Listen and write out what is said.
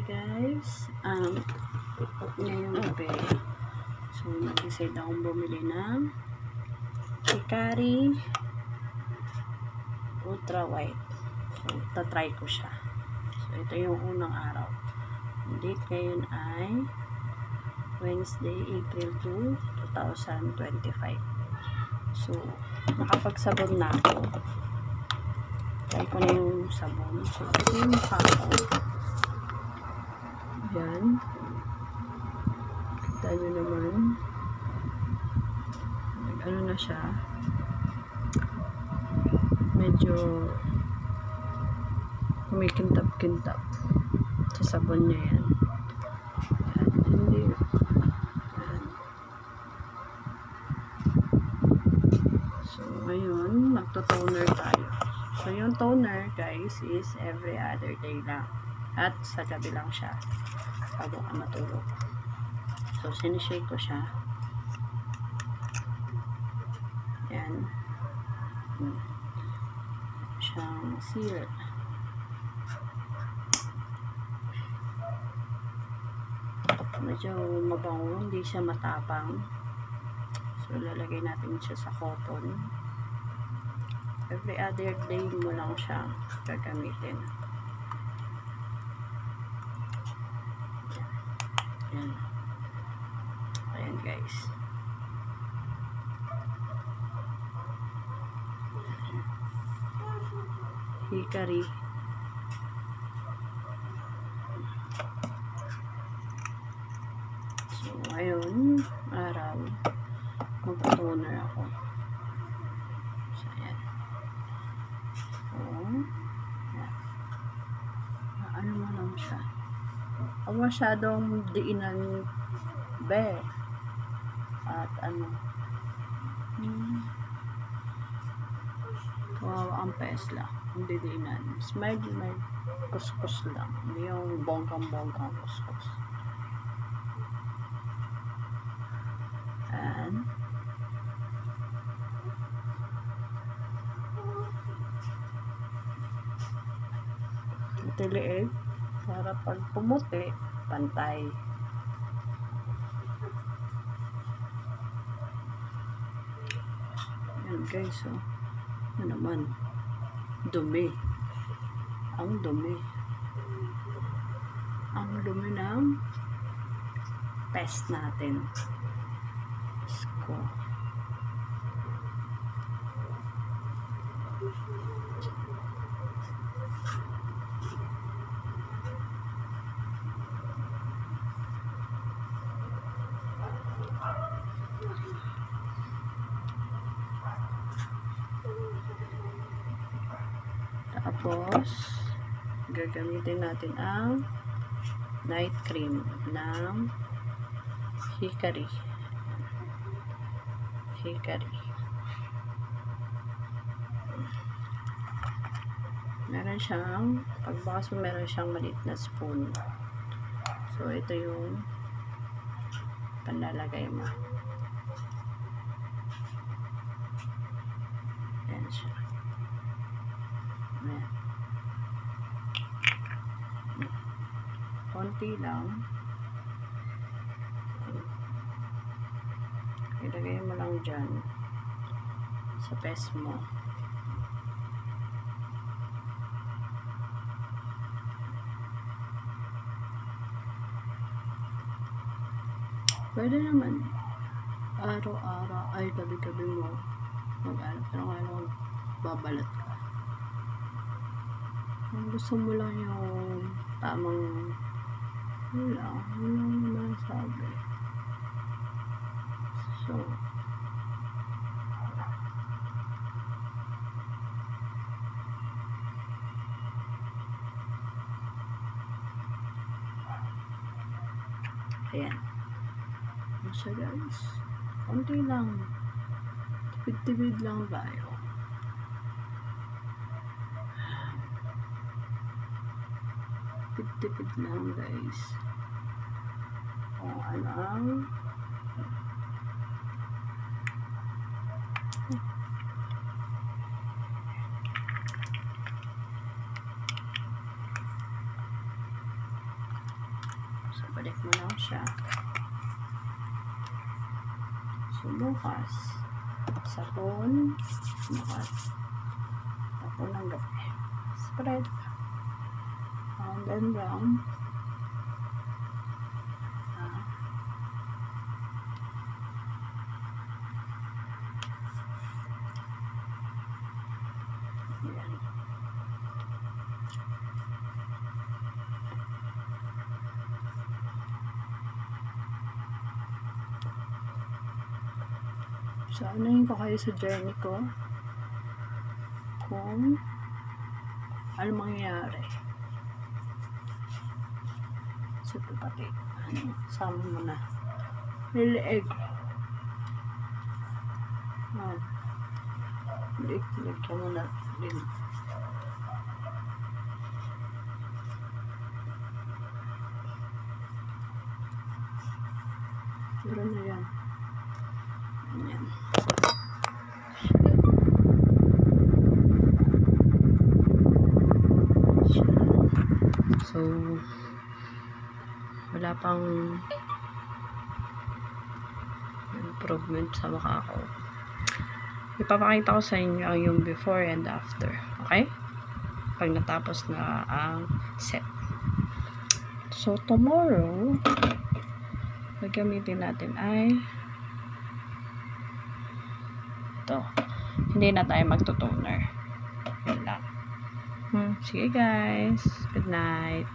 guys, ngayong gabi, so nag-decide akong bumili ng Hikari Ultra White. So tatry ko siya. So ito yung unang araw. Ang date ngayon ay Wednesday, April 2, 2025. So nakapagsabon na ako. Try ko na yung sabon. So ito yung mukha ko. Yan. Kita nyo naman. Ano na siya. Medyo kumikintab-kintab. Sa sabon niya yan. Yan. Hindi. Yan. So, ngayon, magto-toner tayo. So, yung toner, guys, is every other day lang. At sa gabi lang siya. Bago ka matulog. So, sinishake ko siya. Yan. Siyang seal. Medyo mabango. Hindi siya matapang. So, lalagay natin siya sa cotton. Every other day mo lang siya gagamitin. Yan. Ayan guys. Hikari. So, ngayon, araw, mag-toner ako. So, ayan. So, ayan. Ano mo lang siya. Huwag masyadong diinan be. At ano. Kawawa ang pes lang. Hindi diinan. Smile, kuskus lang. Hindi yung bongkang-bongkang kuskus. And ito liig. Para pag pumuti, pantay. Ayan guys, oh. Ano naman? Dumi. Ang dumi. Ang dumi ng pest natin. Isko. Tapos, gagamitin natin ang night cream ng Hikari. Hikari. Meron siyang, pagbakas mo meron siyang maliit na spoon. So, ito yung panlalagay mo. Ayan siya. Ayan. Konti lang. Ilagay mo lang dyan sa pes mo. Pwede naman araw-araw ay gabi-gabi mo mag-alap ng babalat ka. Kung gusto mo lang yung tamang wala naman sabi. So, ayan. So guys, konti lang. Tipid-tipid lang tayo. Tipid-tipid lang guys. Kung ano ang balik mo lang siya. So, bukas, sabon, bukas, tapon ng gabi. Spread. Round and round. Ayan. So, anahin ko kayo sa journey ko kung ano mangyayari. So, ito pati, sama mo na. Lileeg. Lileeg ka mo na din. Siguro na yan. Ayan. So, wala pang improvement sa mukha ko. Ipapakita ko sa inyo ang yung before and after. Okay? Pag natapos na ang set. So, tomorrow, gagamitin natin ay ito. Hindi na tayo magtutoner. Yun lang. Sige guys. Good night.